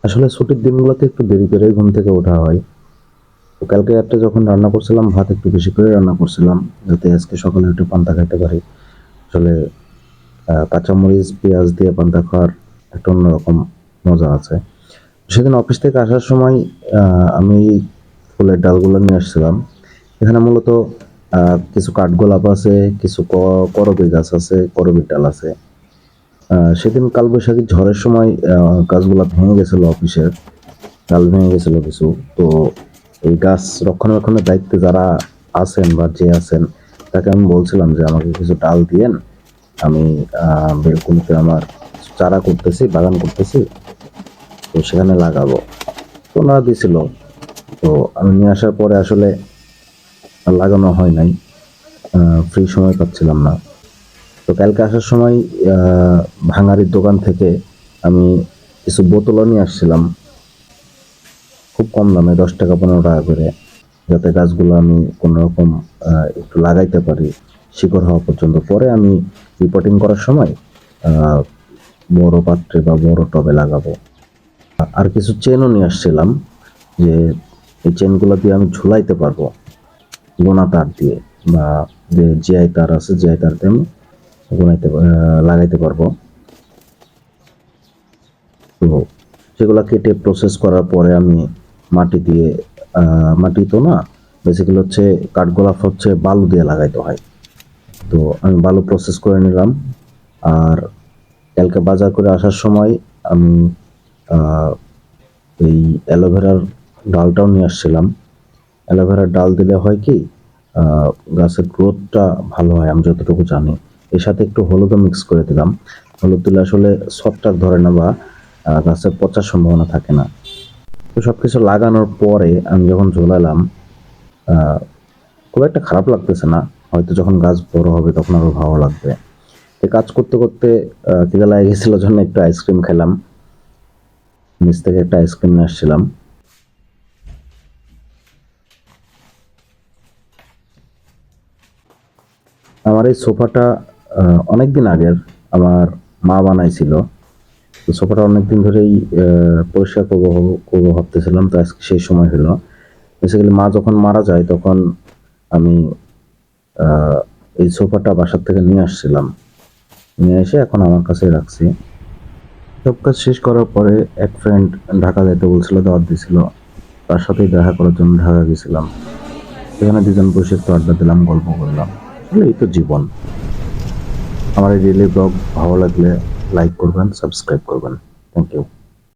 আসলে ছুটির দিনগুলোতে একটু দেরি করে ঘুম থেকে ওঠা হয়। তো কালকে রাত্রে যখন রান্না করছিলাম, ভাত একটু বেশি করে রান্না করছিলাম, যাতে আজকে সকালে একটু পান্তা খাইতে পারি। আসলে কাঁচামরিচ, পেঁয়াজ দিয়ে পান্তা খাওয়ার একটা অন্যরকম মজা আছে। সেদিন অফিস থেকে আসার সময় আমি ফুলের ডালগুলো নিয়ে আসছিলাম। এখানে মূলত কিছু কাঠগোলাপ আছে, কিছু করবী গাছ আছে, করবীর ডাল আছে। সেদিন কালবৈশাখী ঝড়ের সময় গাছগুলা ভেঙে গেছিল অফিসের, ডাল ভেঙে গেছিল কিছু। তো এই গাছ রক্ষণাবেক্ষণের দায়িত্বে যারা আছেন বা যে আছেন, তাকে আমি বলছিলাম যে আমাকে কিছু ডাল দিয়েন, আমি বেলকুনিতে আমার চারা করতেছি, বাগান করতেছি, তো সেখানে লাগাবো। তো ওনারা দিছিল। তো আমি নিয়ে আসার পরে আসলে আর লাগানো হয় নাই, ফ্রি সময় পাচ্ছিলাম না। তো কালকে আসার সময় আহ, ভাঙারির দোকান থেকে আমি কিছু বোতলও নিয়ে আসছিলাম, খুব কম দামে, 10 টাকা 15 টাকা করে, যাতে গাছগুলো আমি কোনো রকম একটু লাগাইতে পারি শিকড় হওয়া পর্যন্ত। পরে আমি রিপোর্টিং করার সময় আহ, বড় পাত্রে বা বড় টবে লাগাবো। আর কিছু চেনও নিয়ে আসছিলাম, যে এই চেনগুলো দিয়ে আমি ঝুলাইতে পারবো গোনা তার দিয়ে, বা যে জিআই তার আছে, জিআই তার দিয়ে আমি লাগাইতে পারবো। তো সেগুলো কেটে প্রসেস করার পরে আমি মাটি দিয়ে, মাটি তো না, বেসিক্যালি হচ্ছে কাঠগোলাপ হচ্ছে বালু দিয়ে লাগাইতে হয়। তো আমি বালু প্রসেস করে নিলাম। আর কালকে বাজার করে আসার সময় আমি আহ, এই অ্যালোভেরার ডালটাও নিয়ে আসছিলাম। অ্যালোভেরার ডাল দিলে হয় কি, আহ, গাছের গ্রোথটা ভালো হয় আমি যতটুকু জানি। এর সাথে একটু হলুদও মিক্স করে দিলাম। হলুদ দিলে আসলে ছত্রাক ধরে না, বা গাছের পচার সম্ভাবনা থাকে না। তো সবকিছু লাগানোর পরে আমি যখন ঝোলালাম, আহ, খুব একটা খারাপ লাগতেছে না। হয়তো যখন গাছ বড় হবে তখন আরো ভালো লাগবে। তো কাজ করতে করতে খিদে লাগে গেছিল, জন্য একটু আইসক্রিম খেলাম। নিচ থেকে একটা আইসক্রিম নিয়ে আসছিলাম। আমার এই সোফাটা অনেকদিন আগের, আমার মা বানাইছিল। তো সোফাটা অনেকদিন ধরেই পরিষ্কার করবো করবো ভাবতেছিলাম, তো আজকে সেই সময় হলো। বেসিক্যালি মা যখন মারা যায় তখন আমি আহ, এই সোফাটা বাসার থেকে নিয়ে আসছিলাম, নিয়ে এসে এখন আমার কাছে রাখছি। সব কাজ শেষ করার পরে এক ফ্রেন্ড ঢাকা যেতে বলছিল, দাওয়াত দিছিল, তার সাথেই দেখা করার জন্য ঢাকা গেছিলাম। সেখানে দুজন বসে একটু আড্ডা দিলাম, গল্প করলাম। আসলে এই তো জীবন। আমার এই ডেইলি ব্লগ ভালো লাগলে লাইক করবেন, সাবস্ক্রাইব করবেন। Thank you.